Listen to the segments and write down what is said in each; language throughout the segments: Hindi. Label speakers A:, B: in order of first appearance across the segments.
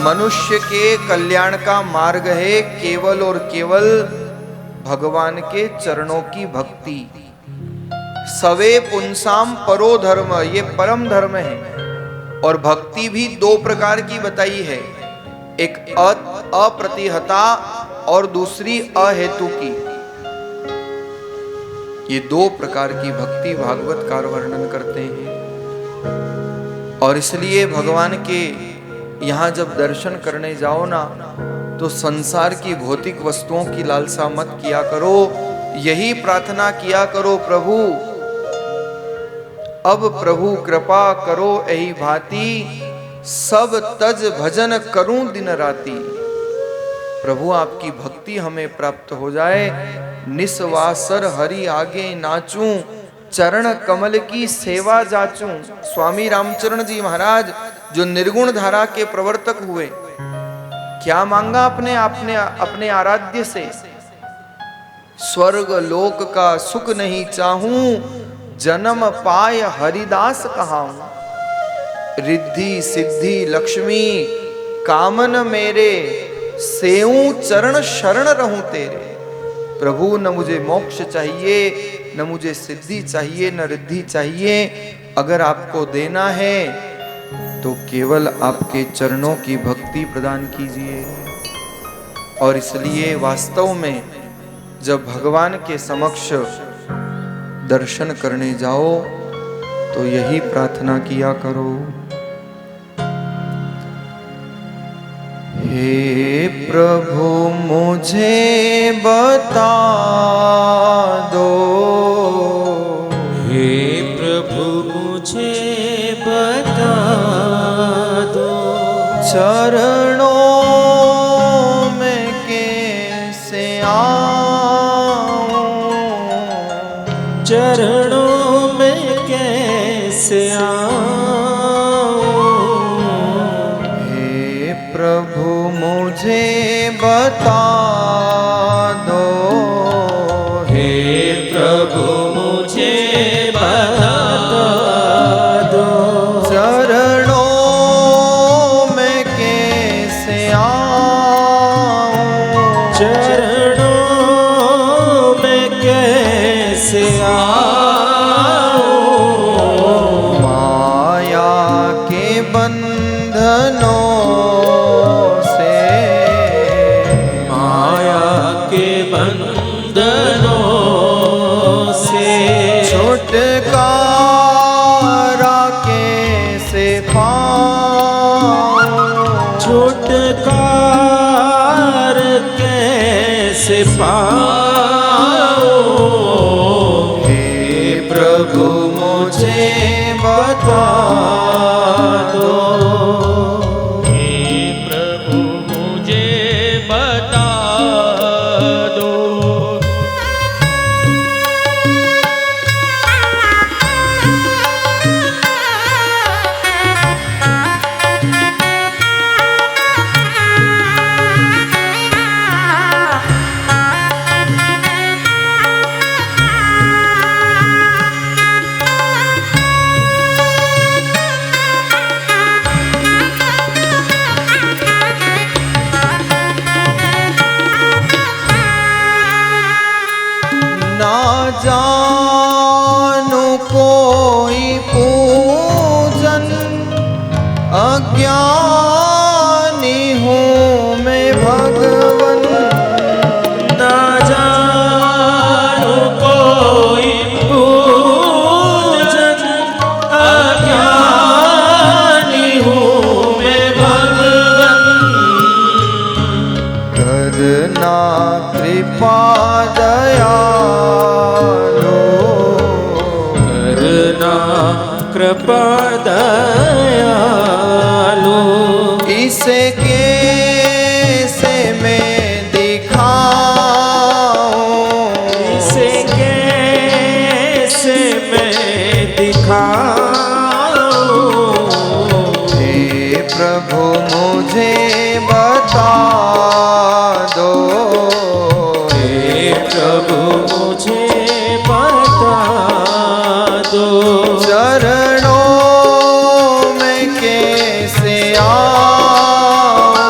A: मनुष्य के कल्याण का मार्ग है केवल और केवल भगवान के चरणों की भक्ति। सवे पुंसाम परो धर्म, ये परम धर्म है। और भक्ति भी दो प्रकार की बताई है, एक अप्रतिहता और दूसरी अहेतु की। ये दो प्रकार की भक्ति भागवतकार वर्णन करते हैं। और इसलिए भगवान के यहाँ जब दर्शन करने जाओ ना, तो संसार की भौतिक वस्तुओं की लालसा मत किया करो, यही प्रार्थना किया करो, प्रभु अब प्रभु कृपा करो यही भांति, सब तज भजन करूं दिन राती। प्रभु आपकी भक्ति हमें प्राप्त हो जाए, निस्वासर हरि आगे नाचूं, चरण कमल की सेवा जाचूं। स्वामी रामचरण जी महाराज जो निर्गुण धारा के प्रवर्तक हुए, क्या मांगा अपने आराध्य से? स्वर्ग लोक का सुख नहीं चाहूं, जन्म पाय हरिदास कहाऊं। रिद्धि सिद्धि लक्ष्मी कामन मेरे, सेऊं चरण शरण रहूं तेरे। प्रभु न मुझे मोक्ष चाहिए, न मुझे सिद्धि चाहिए, न रिद्धि चाहिए। अगर आपको देना है तो केवल आपके चरणों की भक्ति प्रदान कीजिए। और इसलिए वास्तव में जब भगवान के समक्ष दर्शन करने जाओ तो यही प्रार्थना किया करो, हे प्रभु मुझे बता दो,
B: हे प्रभु मुझे बता दो,
A: चरणों में कैसे आऊं,
B: चरणों में कैसे आऊं।
A: हे प्रभु मुझे बता दो,
B: हे प्रभु मुझे बता दो,
A: चरणों में कैसे आऊं,
B: चरणों में कैसे आऊं।
A: माया के बंधनों से,
B: माया के बंधनों से
A: छुटकारा कैसे पाऊं,
B: छुटकार कैसे पाऊं।
A: हे प्रभु मुझे बता दो,
B: हे प्रभु मुझे बता दो,
A: ना जानू कोई पूजन, अज्ञानी हूँ मैं भगवन।
B: ना जानू कोई पूजन, अज्ञानी हूँ मैं भगवन।
A: करना कृपा दयालु,
B: करना कृपा दयालु,
A: इसे कैसे मैं दिखाऊं,
B: इसे कैसे मैं दिखाऊं।
A: हे प्रभु मुझे बता दो,
B: हे प्रभु मुझे बता दो,
A: चरणों में कैसे आऊं,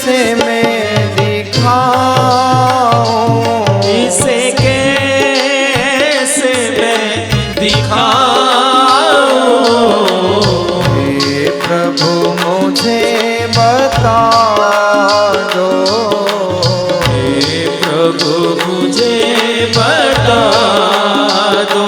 A: कैसे मैं दिखाऊं,
B: इसे कैसे मैं दिखाऊं।
A: हे प्रभु मुझे बता दो,
B: हे प्रभु मुझे बता दो।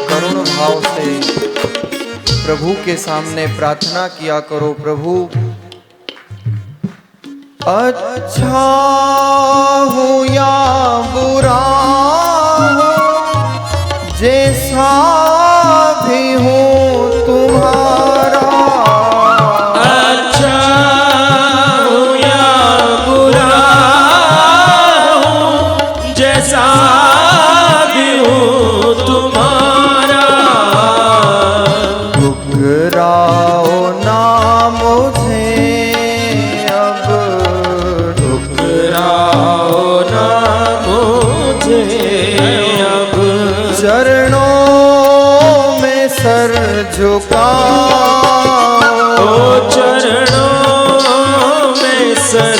A: करुण भाव से प्रभु के सामने प्रार्थना किया करो। प्रभु, अच्छा हूँ या बुरा हूँ, जैसा भी हूँ तुम्हारा,
B: अच्छा हूँ या बुरा हूँ, जैसा भी हूँ तुम्हारा।
A: ठुकराओ ना मुझे अब,
B: ठुकराओ ना मुझे अब।
A: चरणों में सर झुकाओ,
B: ओ चरणों में सर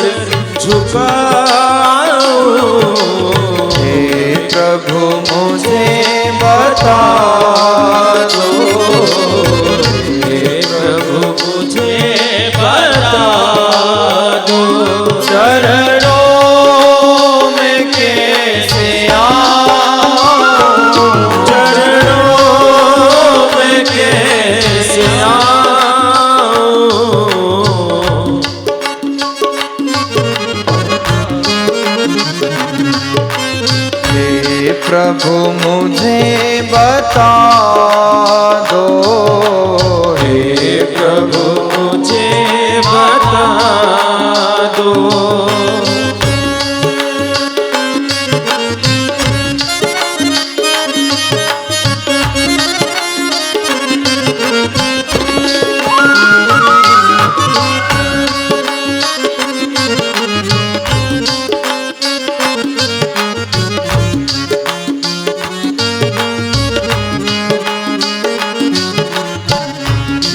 B: झुकाओ।
A: हे प्रभु मुझे बता दो,
B: हे प्रभु मुझे बता दो।
A: चरणों में कैसे आऊं,
B: चरणों में कैसे आऊं।
A: हे प्रभु मुझे बता दो,
B: हे प्रभु मुझे बता दो।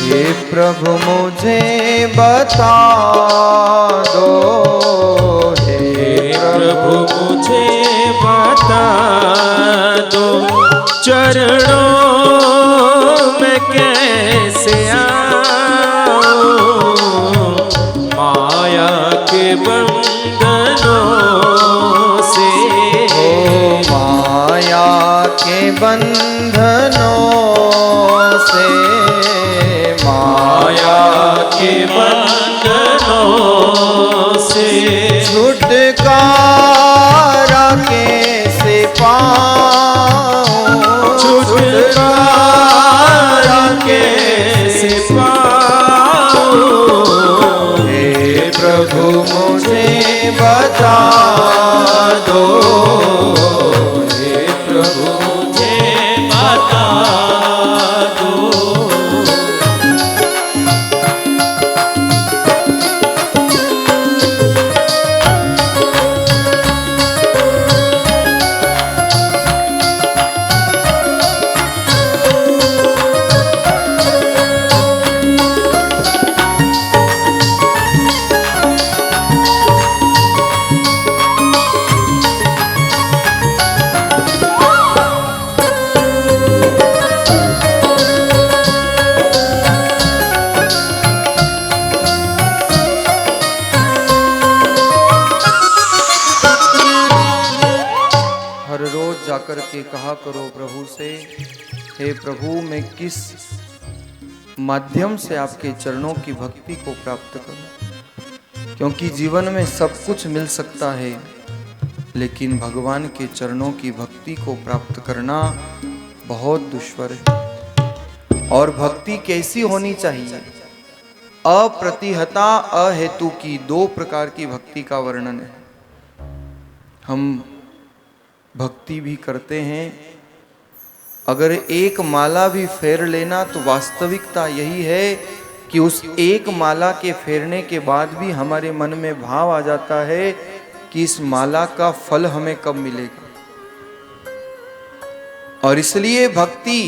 A: हे प्रभु मुझे बता दो, हे
B: प्रभु मुझे बता दो। चरणों में कैसे आऊं, माया के बंधनों से।
A: ओ माया के बंधनों से,
B: माया के बंधनों से।
A: छुटकारा कैसे पाऊं,
B: छुटकारा कैसे पाऊं।
A: हे प्रभु मुझे बता दो,
B: हे प्रभु मुझे बता दो।
A: जाकर के कहा करो प्रभु से, हे प्रभु मैं किस माध्यम से आपके चरणों की भक्ति को प्राप्त करूं, क्योंकि जीवन में सब कुछ मिल सकता है लेकिन भगवान के चरणों की भक्ति को प्राप्त करना बहुत दुष्कर है। और भक्ति कैसी होनी चाहिए? अप्रतिहता अहेतु की दो प्रकार की भक्ति का वर्णन है। हम भक्ति भी करते हैं, अगर एक माला भी फेर लेना तो वास्तविकता यही है कि उस एक माला के फेरने के बाद भी हमारे मन में भाव आ जाता है कि इस माला का फल हमें कब मिलेगा। और इसलिए भक्ति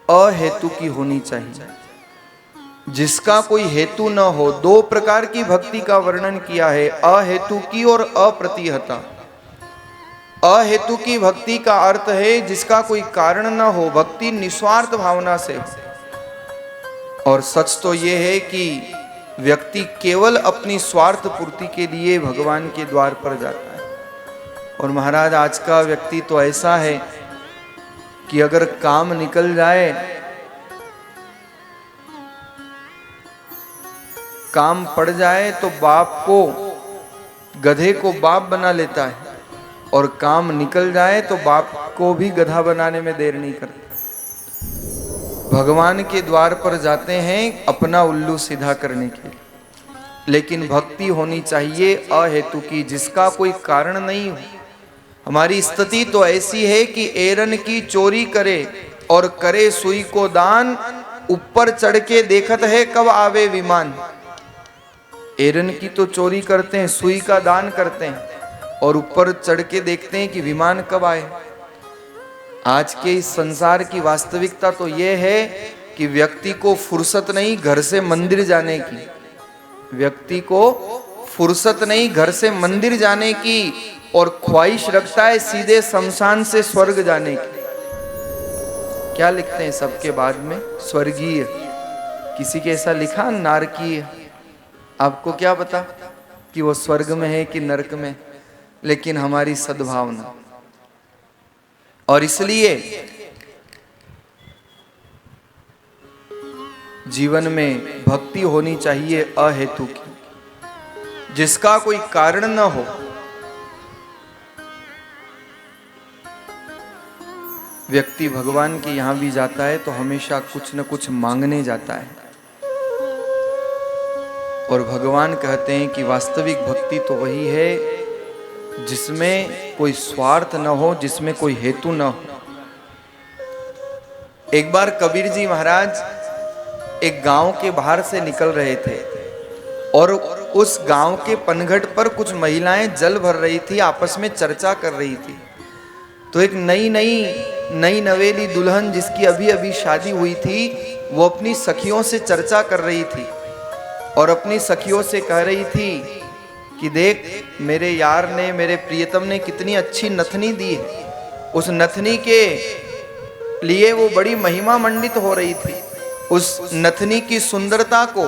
A: अहेतु की होनी चाहिए, जिसका कोई हेतु न हो। दो प्रकार की भक्ति का वर्णन किया है, अहेतु की और अप्रतिहता। अहेतु की भक्ति का अर्थ है जिसका कोई कारण न हो, भक्ति निस्वार्थ भावना से हो। और सच तो यह है कि व्यक्ति केवल अपनी स्वार्थ पूर्ति के लिए भगवान के द्वार पर जाता है। और महाराज आज का व्यक्ति तो ऐसा है कि अगर काम निकल जाए, काम पड़ जाए तो बाप को, गधे को बाप बना लेता है, और काम निकल जाए तो बाप को भी गधा बनाने में देर नहीं करता। भगवान के द्वार पर जाते हैं अपना उल्लू सीधा करने के लिए। लेकिन भक्ति होनी चाहिए अहेतु की, जिसका कोई कारण नहीं हो। हमारी स्थिति तो ऐसी है कि एरन की चोरी करे और करे सुई को दान, ऊपर चढ़ के देखत है कब आवे विमान। एरन की तो चोरी करते हैं, सुई का दान करते हैं, और ऊपर चढ़ के देखते हैं कि विमान कब आए। आज के इस संसार की वास्तविकता तो यह है कि व्यक्ति को फुर्सत नहीं घर से मंदिर जाने की, व्यक्ति को फुर्सत नहीं घर से मंदिर जाने की, और ख्वाहिश रखता है सीधे शमशान से स्वर्ग जाने की। क्या लिखते हैं सबके बाद में? स्वर्गीय। किसी के ऐसा लिखा नारकीय। आपको क्या पता कि वो स्वर्ग में है कि नरक में, लेकिन हमारी सद्भावना। और इसलिए जीवन में भक्ति होनी चाहिए अहेतु की, जिसका कोई कारण न हो। व्यक्ति भगवान के यहां भी जाता है तो हमेशा कुछ न कुछ मांगने जाता है, और भगवान कहते हैं कि वास्तविक भक्ति तो वही है जिसमें कोई स्वार्थ न हो, जिसमें कोई हेतु न हो। एक बार कबीर जी महाराज एक गांव के बाहर से निकल रहे थे, और उस गांव के पनघट पर कुछ महिलाएं जल भर रही थी, आपस में चर्चा कर रही थी। तो एक नई नवेली दुल्हन जिसकी अभी अभी शादी हुई थी, वो अपनी सखियों से चर्चा कर रही थी, और अपनी सखियों से कह रही थी कि देख मेरे यार ने, मेरे प्रियतम ने कितनी अच्छी नथनी दी है। उस नथनी के लिए वो बड़ी महिमा मंडित हो रही थी। उस नथनी की सुंदरता को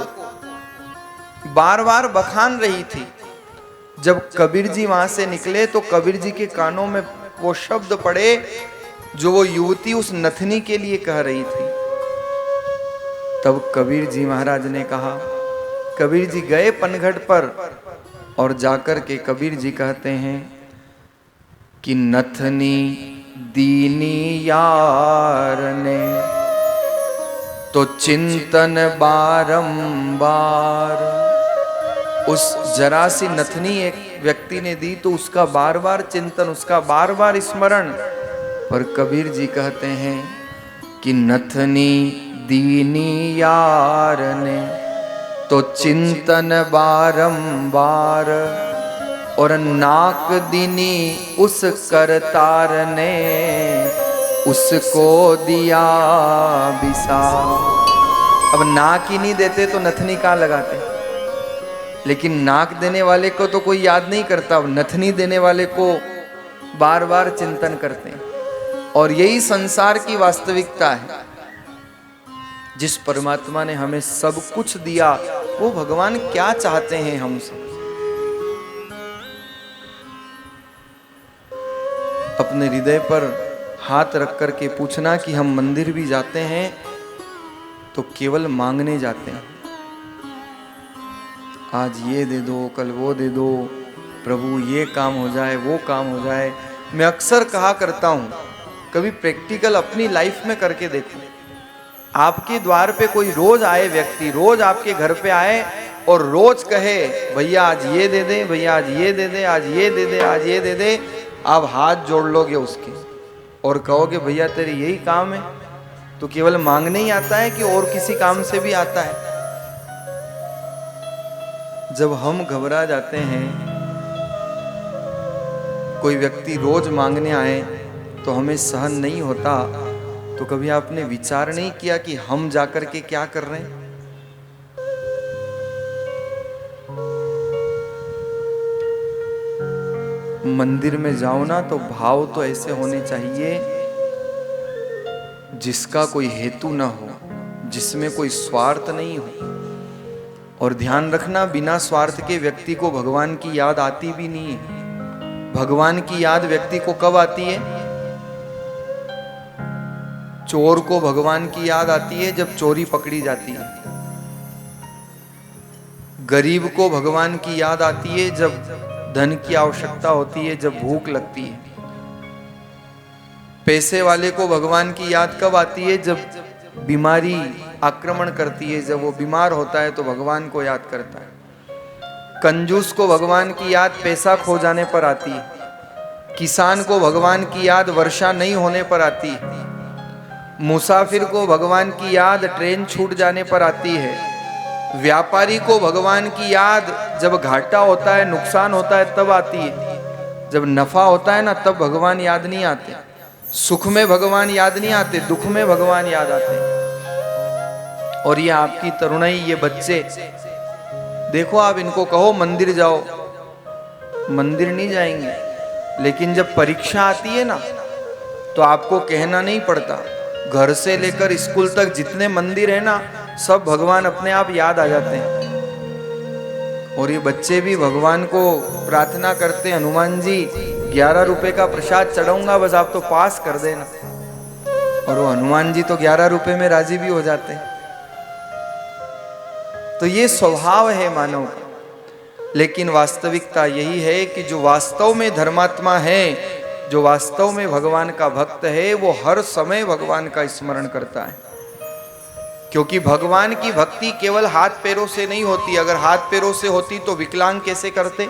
A: बार बार बखान रही थी। जब कबीर जी वहां से निकले तो कबीर जी के कानों में वो शब्द पड़े जो वो युवती उस नथनी के लिए कह रही थी। तब कबीर जी महाराज ने कहा, कबीर जी गए पनघट पर, और जाकर के कबीर जी कहते हैं कि नथनी दीनी यार ने तो चिंतन बारंबार। उस जरा सी नथनी एक व्यक्ति ने दी तो उसका बार बार चिंतन, उसका बार बार स्मरण। पर कबीर जी कहते हैं कि नथनी दीनी यार ने तो चिंतन बारंबार, और नाक दीनी उस करतार ने उसको दिया विसार। अब नाक ही नहीं देते तो नथनी कहाँ लगाते, लेकिन नाक देने वाले को तो कोई याद नहीं करता, अब नथनी देने वाले को बार बार चिंतन करते हैं। और यही संसार की वास्तविकता है। जिस परमात्मा ने हमें सब कुछ दिया, वो भगवान क्या चाहते हैं हमसे। अपने हृदय पर हाथ रख कर के पूछना कि हम मंदिर भी जाते हैं तो केवल मांगने जाते हैं। आज ये दे दो, कल वो दे दो, प्रभु ये काम हो जाए, वो काम हो जाए। मैं अक्सर कहा करता हूँ, कभी प्रैक्टिकल अपनी लाइफ में करके देखो। आपके द्वार पे कोई रोज आए व्यक्ति, रोज आपके घर पे आए और रोज कहे भैया आज ये दे दे, भैया आज ये दे दे, आज ये दे दे, आज ये दे दे, आप हाथ जोड़ लोगे उसके और कहोगे भैया तेरी यही काम है, तो केवल मांगने ही आता है कि और किसी काम से भी आता है? जब हम घबरा जाते हैं, कोई व्यक्ति रोज मांगने आए तो हमें सहन नहीं होता, तो कभी आपने विचार नहीं किया कि हम जाकर के क्या कर रहे हैं? मंदिर में जाओ ना तो भाव तो ऐसे होने चाहिए जिसका कोई हेतु ना हो, जिसमें कोई स्वार्थ नहीं हो। और ध्यान रखना, बिना स्वार्थ के व्यक्ति को भगवान की याद आती भी नहीं है। भगवान की याद व्यक्ति को कब आती है? चोर को भगवान की याद आती है जब चोरी पकड़ी जाती है। गरीब को भगवान की याद आती है जब धन की आवश्यकता होती है, जब भूख लगती है। पैसे वाले को भगवान की याद कब आती है? जब बीमारी आक्रमण करती है, जब वो बीमार होता है तो भगवान को याद करता है। कंजूस को भगवान की याद पैसा खो जाने पर आती है। किसान को भगवान की याद वर्षा नहीं होने पर आती है। मुसाफिर को भगवान की याद ट्रेन छूट जाने पर आती है। व्यापारी को भगवान की याद जब घाटा होता है, नुकसान होता है, तब आती है। जब नफा होता है ना, तब भगवान याद नहीं आते। सुख में भगवान याद नहीं आते, दुख में भगवान याद आते। और ये आपकी तरुणाई, ये बच्चे देखो, आप इनको कहो मंदिर जाओ, मंदिर नहीं जाएंगे। लेकिन जब परीक्षा आती है ना, तो आपको कहना नहीं पड़ता, घर से लेकर स्कूल तक जितने मंदिर है ना, सब भगवान अपने आप याद आ जाते हैं। और ये बच्चे भी भगवान को प्रार्थना करते हैं, हनुमान जी 11 रुपए का प्रसाद चढ़ाऊंगा, बस आप तो पास कर देना। और वो हनुमान जी तो 11 रुपए में राजी भी हो जाते हैं। तो ये स्वभाव है मानव का। लेकिन वास्तविकता यही है कि जो वास्तव में धर्मात्मा है, जो वास्तव में भगवान का भक्त है, वो हर समय भगवान का स्मरण करता है। क्योंकि भगवान की भक्ति केवल हाथ पैरों से नहीं होती। अगर हाथ पैरों से होती तो विकलांग कैसे करते?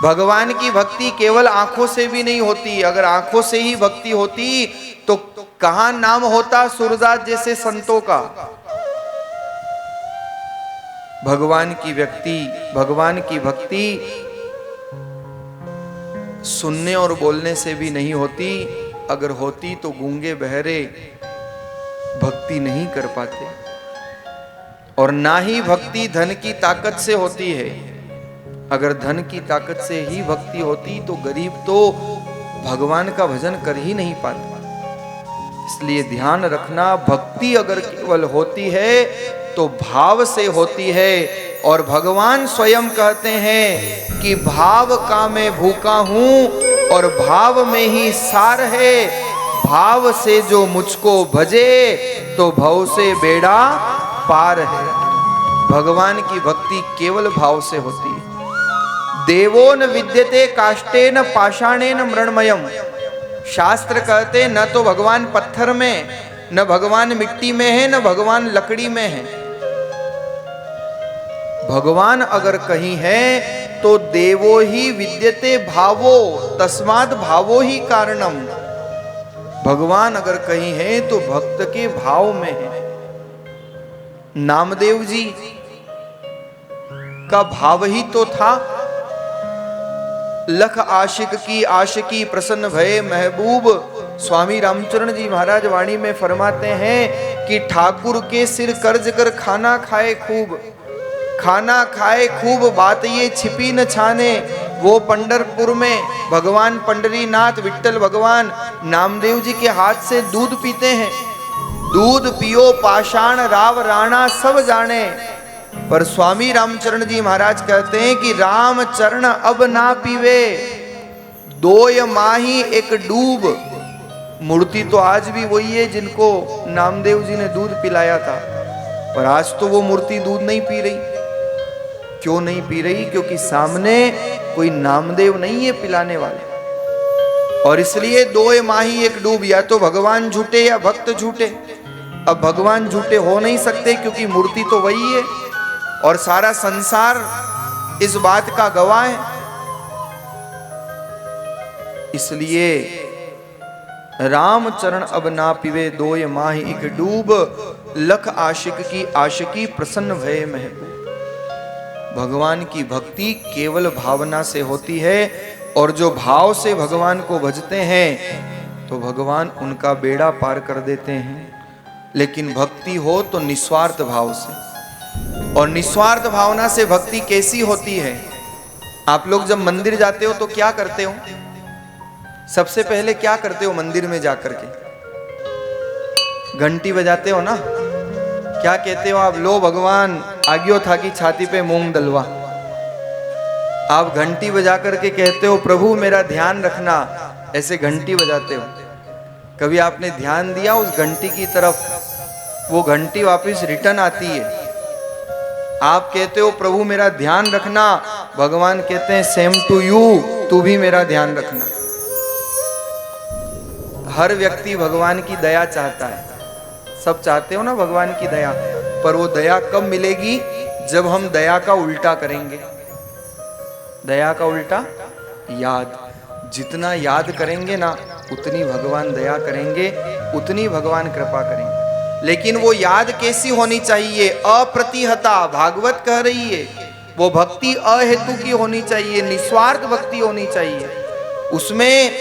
A: भगवान की भक्ति केवल आंखों से भी नहीं होती। अगर आंखों से ही भक्ति होती तो कहां नाम होता सूरदास जैसे संतों का। भगवान की भक्ति सुनने और बोलने से भी नहीं होती। अगर होती तो गूंगे बहरे भक्ति नहीं कर पाते। और ना ही भक्ति धन की ताकत से होती है। अगर धन की ताकत से ही भक्ति होती तो गरीब तो भगवान का भजन कर ही नहीं पाता। इसलिए ध्यान रखना, भक्ति अगर केवल होती है तो भाव से होती है। और भगवान स्वयं कहते हैं कि भाव का मैं भूखा हूं और भाव में ही सार है। भाव से जो मुझको भजे तो भव से बेड़ा पार है। भगवान की भक्ति केवल भाव से होती है। देवो न विद्यते काष्ठेन पाषाणेन मृण्मयम्। शास्त्र कहते न तो भगवान पत्थर में, न भगवान मिट्टी में है, न भगवान लकड़ी में है। भगवान अगर कहीं है तो देवो ही विद्यते भावो तस्मात् भावो ही कारणम। भगवान अगर कहीं है तो भक्त के भाव में है। नामदेव जी का भाव ही तो था, लख आशिक की आशिकी प्रसन्न भये महबूब। स्वामी रामचरण जी महाराज वाणी में फरमाते हैं कि ठाकुर के सिर कर्ज कर खाना खाए खूब, खाना खाए खूब बात ये छिपी न छाने। वो पंढरपुर में भगवान पंडरीनाथ विट्ठल भगवान नामदेव जी के हाथ से दूध पीते हैं। दूध पियो पाषाण राव राणा सब जाने। पर स्वामी रामचरण जी महाराज कहते हैं कि राम चरण अब ना पीवे, दोय माही एक डूब। मूर्ति तो आज भी वही है जिनको नामदेव जी ने दूध पिलाया था, पर आज तो वो मूर्ति दूध नहीं पी रही। क्यों नहीं पी रही? क्योंकि सामने कोई नामदेव नहीं है पिलाने वाले। और इसलिए दोय माही एक डूब, या तो भगवान झूठे या भक्त झूठे। अब भगवान झूठे हो नहीं सकते क्योंकि मूर्ति तो वही है। और सारा संसार इस बात का गवाह है। इसलिए राम चरण अब ना पिवे दोय माहि एक डूब, लख आशिक की आशिकी प्रसन्न भय महबूब। भगवान की भक्ति केवल भावना से होती है, और जो भाव से भगवान को भजते हैं तो भगवान उनका बेड़ा पार कर देते हैं। लेकिन भक्ति हो तो निस्वार्थ भाव से, और निस्वार्थ भावना से भक्ति कैसी होती है? आप लोग जब मंदिर जाते हो तो क्या करते हो? सबसे पहले क्या करते हो मंदिर में जाकर के? घंटी बजाते हो ना? क्या कहते हो आप? लो भगवान आज्ञो था कि छाती पे मूंग दलवा। आप घंटी बजा करके कहते हो प्रभु मेरा ध्यान रखना, ऐसे घंटी बजाते हो। कभी आपने ध्यान दिया उस घंटी की तरफ? वो घंटी वापस रिटर्न आती है। आप कहते हो प्रभु मेरा ध्यान रखना, भगवान कहते हैं सेम टू यू, तू भी मेरा ध्यान रखना। हर व्यक्ति भगवान की दया चाहता है, सब चाहते हो ना भगवान की दया, पर वो दया कब मिलेगी? जब हम दया का उल्टा करेंगे। दया का उल्टा याद। जितना याद करेंगे ना उतनी भगवान दया करेंगे, उतनी भगवान कृपा करेंगे। लेकिन वो याद कैसी होनी चाहिए? अप्रतिहता। भागवत कह रही है वो भक्ति अहेतु की होनी चाहिए, निस्वार्थ भक्ति होनी चाहिए। उसमें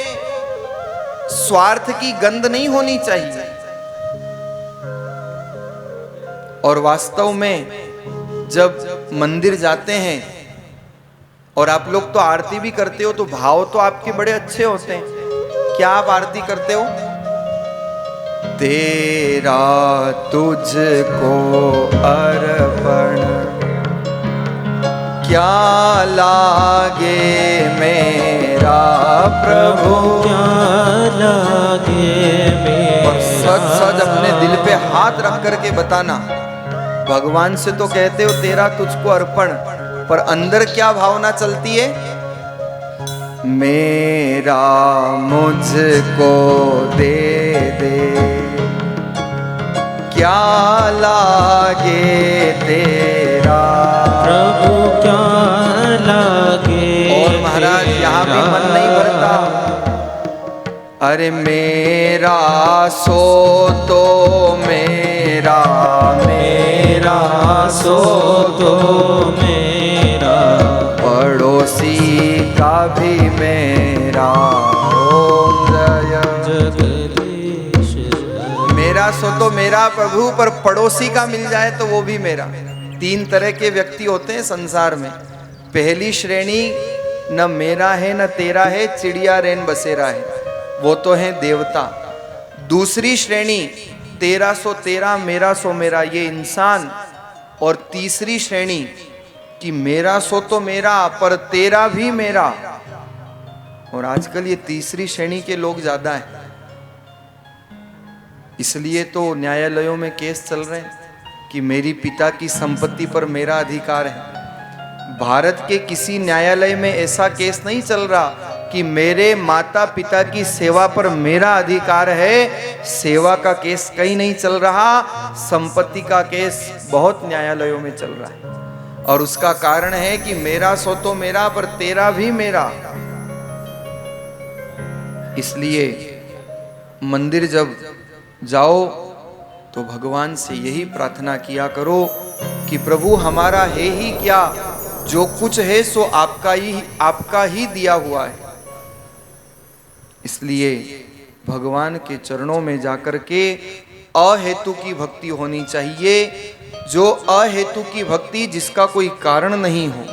A: स्वार्थ की गंध नहीं होनी चाहिए। और वास्तव में जब मंदिर जाते हैं और आप लोग तो आरती भी करते हो तो भाव तो आपके बड़े अच्छे होते हैं। क्या आप आरती करते हो? तेरा तुझको अर्पण क्या लागे मेरा प्रभु,
B: क्या लागे मेरा।
A: और सच सच अपने दिल पे हाथ रख करके बताना। भगवान से तो कहते हो तेरा तुझको अर्पण, पर अंदर क्या भावना चलती है? मेरा मुझको दे दे, क्या लागे तेरा
B: प्रभु क्या लागे।
A: और महाराज यहाँ भी मन नहीं भरता। अरे मेरा सो तो मेरा, मेरा
B: सो तो मेरा,
A: पड़ोसी का भी मेरा। ओम जय
B: जगदीश।
A: मेरा सो तो मेरा प्रभु, पर पड़ोसी का मिल जाए तो वो भी मेरा। तीन तरह के व्यक्ति होते हैं संसार में। पहली श्रेणी न मेरा है न तेरा है, चिड़िया रेन बसेरा है, वो तो है देवता। दूसरी श्रेणी तेरा सो तेरा मेरा सो मेरा, ये इंसान। और तीसरी श्रेणी कि मेरा सो तो मेरा पर तेरा भी मेरा। और आजकल ये तीसरी श्रेणी के लोग ज्यादा हैं। इसलिए तो न्यायालयों में केस चल रहे हैं कि मेरी पिता की संपत्ति पर मेरा अधिकार है। भारत के किसी न्यायालय में ऐसा केस नहीं चल रहा कि मेरे माता पिता की सेवा पर मेरा अधिकार है। सेवा का केस कहीं नहीं चल रहा, संपत्ति का केस बहुत न्यायालयों में चल रहा है। और उसका कारण है कि मेरा सो तो मेरा पर तेरा भी मेरा। इसलिए मंदिर जब जाओ तो भगवान से यही प्रार्थना किया करो कि प्रभु हमारा है ही क्या, जो कुछ है सो आपका ही दिया हुआ है। इसलिए भगवान के चरणों में जाकर के अहेतु की भक्ति होनी चाहिए। जो अहेतु की भक्ति, जिसका कोई कारण नहीं हो,